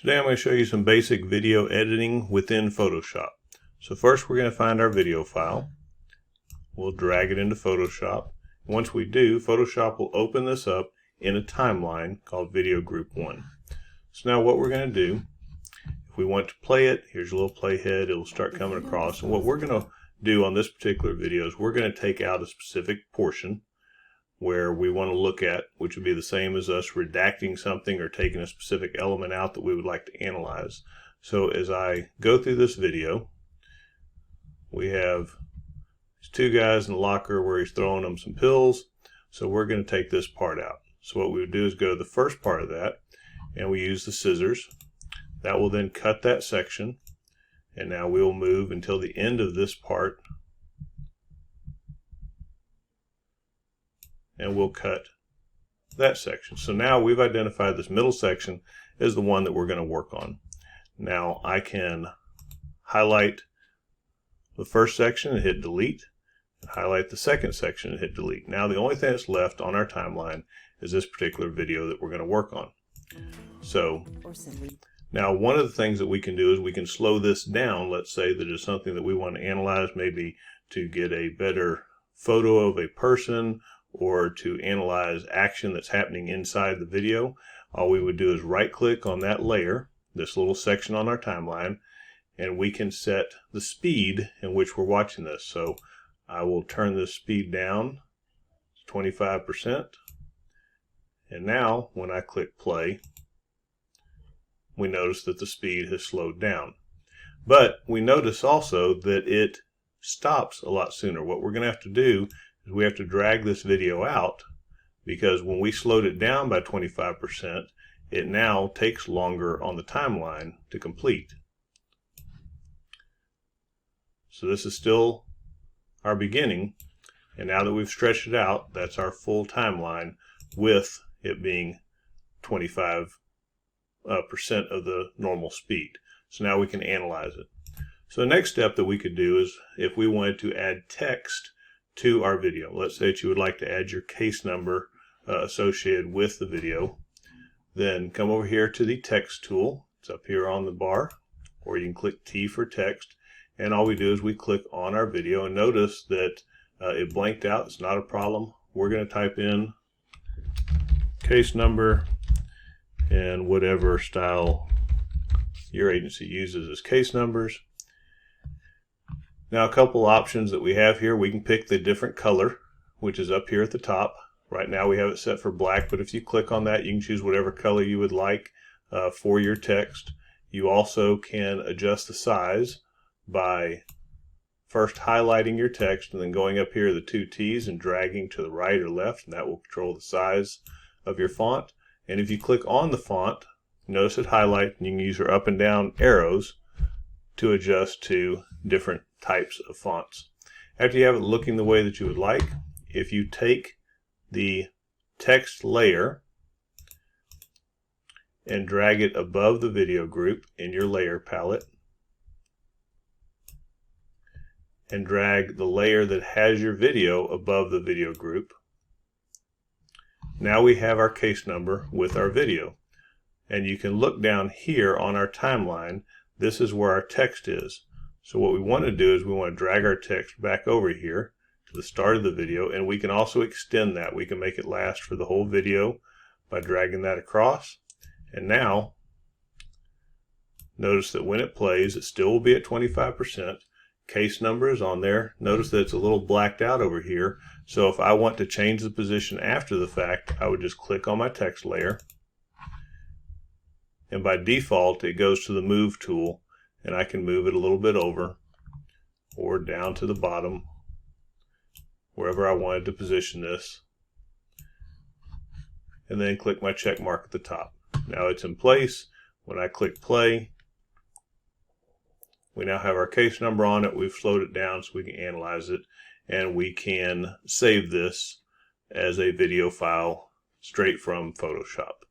Today I'm going to show you some basic video editing within Photoshop. So first we're going to find our video file. We'll drag it into Photoshop. Once we do, Photoshop will open this up in a timeline called Video Group 1. So now what we're going to do, if we want to play it, here's a little playhead, it'll start coming across. And what we're going to do on this particular video is we're going to take out a specific portion where we want to look at, which would be the same as us redacting something or taking a specific element out that we would like to analyze. So as I go through this video, we have these two guys in the locker where he's throwing them some pills. So we're going to take this part out. So what we would do is go to the first part of that, and we use the scissors. That will then cut that section, and now we will move until the end of this part, and we'll cut that section. So now we've identified this middle section as the one that we're going to work on. Now I can highlight the first section and hit delete, and highlight the second section and hit delete. Now the only thing that's left on our timeline is this particular video that we're going to work on. So now one of the things that we can do is we can slow this down. Let's say that it's something that we want to analyze, maybe to get a better photo of a person or to analyze action that's happening inside the video. All we would do is right click on that layer, this little section on our timeline, and we can set the speed in which we're watching this. So I will turn this speed down to 25%, and now when I click play, we notice that the speed has slowed down. But we notice also that it stops a lot sooner. What we're going to have to do is we have to drag this video out, because when we slowed it down by 25%, it now takes longer on the timeline to complete. So this is still our beginning, and now that we've stretched it out, that's our full timeline with it being 25% of the normal speed. So now we can analyze it. So the next step that we could do is if we wanted to add text to our video. Let's say that you would like to add your case number associated with the video. Then come over here to the text tool. It's up here on the bar, or you can click T for text, and all we do is we click on our video, and notice that it blanked out. It's not a problem. We're going to type in case number and whatever style your agency uses as case numbers. Now a couple options that we have here, we can pick the different color, which is up here at the top. Right now we have it set for black, but if you click on that, you can choose whatever color you would like for your text. You also can adjust the size by first highlighting your text and then going up here the two T's and dragging to the right or left, and that will control the size of your font. And if you click on the font, notice it highlights, and you can use your up and down arrows to adjust to different types of fonts. After you have it looking the way that you would like, if you take the text layer and drag it above the video group in your layer palette, and drag the layer that has your video above the video group, now we have our case number with our video. And you can look down here on our timeline. This is where our text is. So what we want to do is we want to drag our text back over here to the start of the video, and we can also extend that. We can make it last for the whole video by dragging that across. And now notice that when it plays, it still will be at 25%. Case number is on there. Notice that it's a little blacked out over here. So if I want to change the position after the fact, I would just click on my text layer, and by default it goes to the move tool, and I can move it a little bit over or down to the bottom wherever I wanted to position this, and then click my check mark at the top. Now it's in place. When I click play, we now have our case number on it. We've slowed it down so we can analyze it, and we can save this as a video file straight from Photoshop.